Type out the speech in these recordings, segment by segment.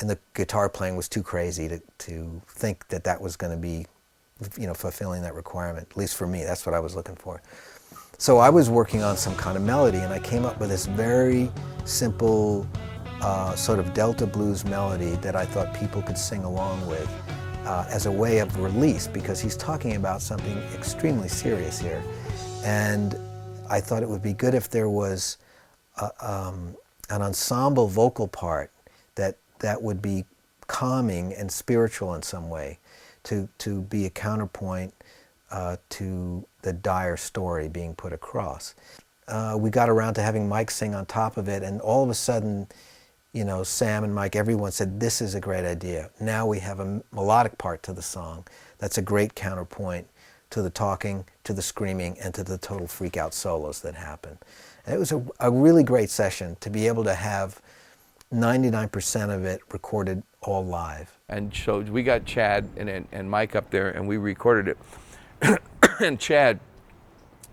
and the guitar playing was too crazy to think that that was going to be, fulfilling that requirement. At least for me, that's what I was looking for. So I was working on some kind of melody, and I came up with this very simple sort of Delta blues melody that I thought people could sing along with as a way of release, because he's talking about something extremely serious here. And I thought it would be good if there was an ensemble vocal part that would be calming and spiritual in some way, to be a counterpoint to the dire story being put across. We got around to having Mike sing on top of it, and all of a sudden, Sam and Mike, everyone said, this is a great idea. Now we have a melodic part to the song that's a great counterpoint to the talking, to the screaming, and to the total freak-out solos that happen. And it was a really great session to be able to have 99% of it recorded all live. And so we got Chad and Mike up there, and we recorded it. And Chad,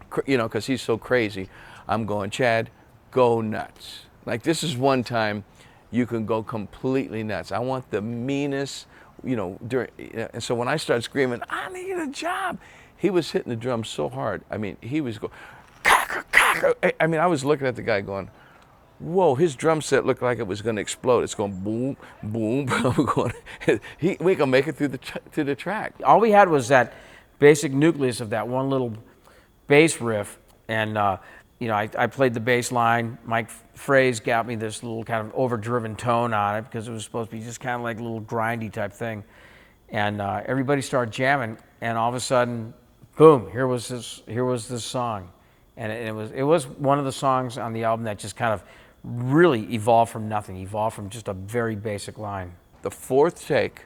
because he's so crazy, I'm going, Chad, go nuts. Like, this is one time you can go completely nuts. I want the meanest, and so when I started screaming, I need a job, he was hitting the drums so hard. I mean, he was going, cacker, cacker. I mean, I was looking at the guy going, whoa, his drum set looked like it was going to explode. It's going boom, boom, boom. We can make it through the track. All we had was that basic nucleus of that one little bass riff, and I played the bass line. Mike Phrase got me this little kind of overdriven tone on it because it was supposed to be just kind of like a little grindy type thing, and everybody started jamming, and all of a sudden, boom! Here was this song, and it was one of the songs on the album that just kind of really evolved from nothing, evolved from just a very basic line. The fourth take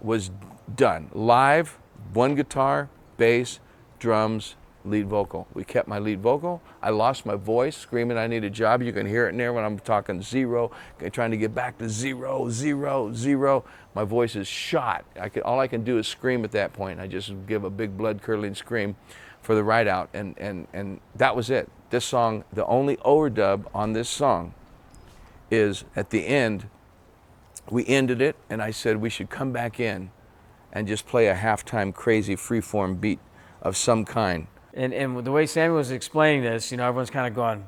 was done live. One guitar, bass, drums, lead vocal. We kept my lead vocal. I lost my voice screaming I need a job. You can hear it in there when I'm talking zero, trying to get back to 0, 0, 0. My voice is shot. All I can do is scream at that point. I just give a big blood curdling scream for the ride out, and that was it. This song, the only overdub on this song is at the end. We ended it, and I said we should come back in and just play a halftime crazy freeform beat of some kind. And the way Sammy was explaining this, everyone's kind of going,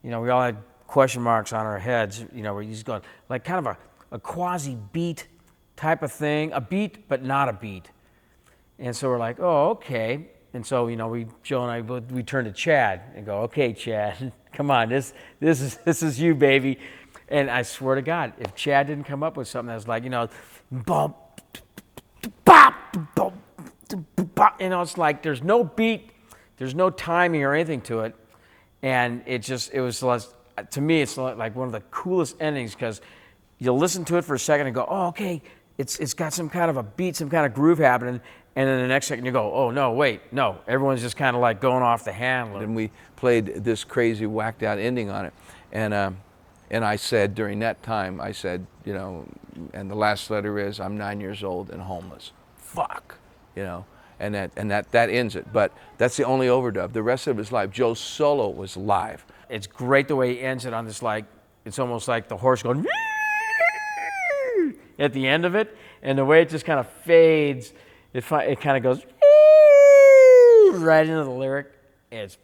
we all had question marks on our heads, where he's going, like kind of a quasi-beat type of thing, a beat but not a beat. And so we're like, oh, okay. And so, Joe and I, we turn to Chad and go, okay, Chad, come on, this is you, baby. And I swear to God, if Chad didn't come up with something that was like, bump, bop, bump, bop, it's like there's no beat, there's no timing or anything to it. And to me, it's like one of the coolest endings, because you'll listen to it for a second and go, oh, okay, it's got some kind of a beat, some kind of groove happening. And then the next second you go, oh, no, wait, no. Everyone's just kind of like going off the handle. And we played this crazy whacked out ending on it. And I said during that time, and the last letter is, I'm 9 years old and homeless. Fuck, and that ends it. But that's the only overdub. The rest of it is live. Joe's solo was live. It's great the way he ends it on this, like, it's almost like the horse going at the end of it, and the way it just kind of fades, it kind of goes right into the lyric. It's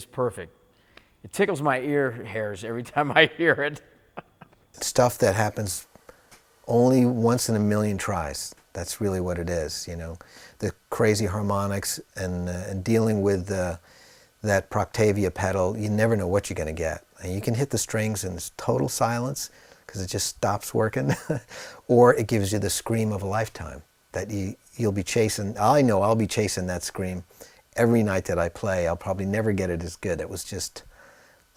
perfect. It tickles my ear hairs every time I hear it. Stuff that happens only once in a million tries. That's really what it is, The crazy harmonics and dealing with that Proctavia pedal, you never know what you're going to get. And you can hit the strings in total silence because it just stops working, or it gives you the scream of a lifetime that you'll be chasing. I know I'll be chasing that scream every night that I play. I'll probably never get it as good. It was just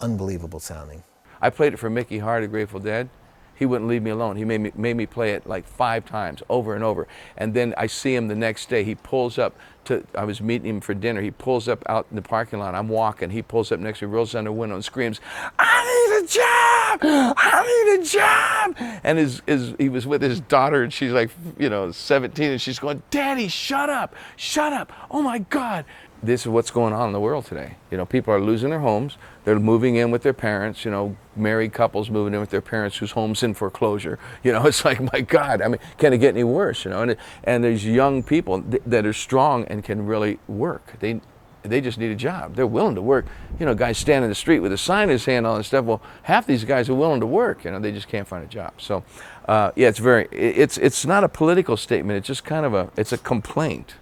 unbelievable sounding. I played it for Mickey Hart of Grateful Dead. He wouldn't leave me alone. He made me play it like 5 times, over and over. And then I see him the next day. He pulls up I was meeting him for dinner. He pulls up out in the parking lot. I'm walking. He pulls up next to me, rolls down the window and screams, I need a job! I need a job! And he was with his daughter, and she's like, 17, and she's going, Daddy, shut up! Shut up! Oh my God! this is what's going on in the world today. You know, people are losing their homes. They're moving in with their parents. You know, married couples moving in with their parents whose home's in foreclosure. You know, it's like, my God, I mean, can it get any worse? You know, and there's young people that are strong and can really work. They just need a job. They're willing to work. You know, guys stand in the street with a sign in his hand, all this stuff. Well, half these guys are willing to work. You know, they just can't find a job. So, yeah, it's not a political statement. It's just kind of it's a complaint.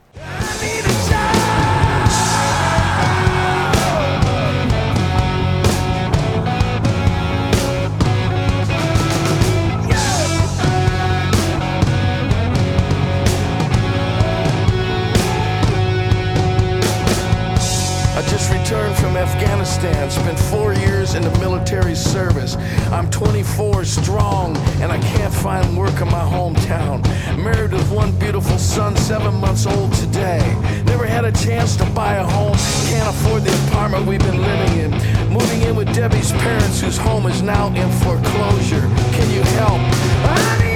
Returned from Afghanistan, spent 4 years in the military service. I'm 24 strong and I can't find work in my hometown. Married with one beautiful son, 7 months old today. Never had a chance to buy a home, can't afford the apartment we've been living in. Moving in with Debbie's parents whose home is now in foreclosure. Can you help?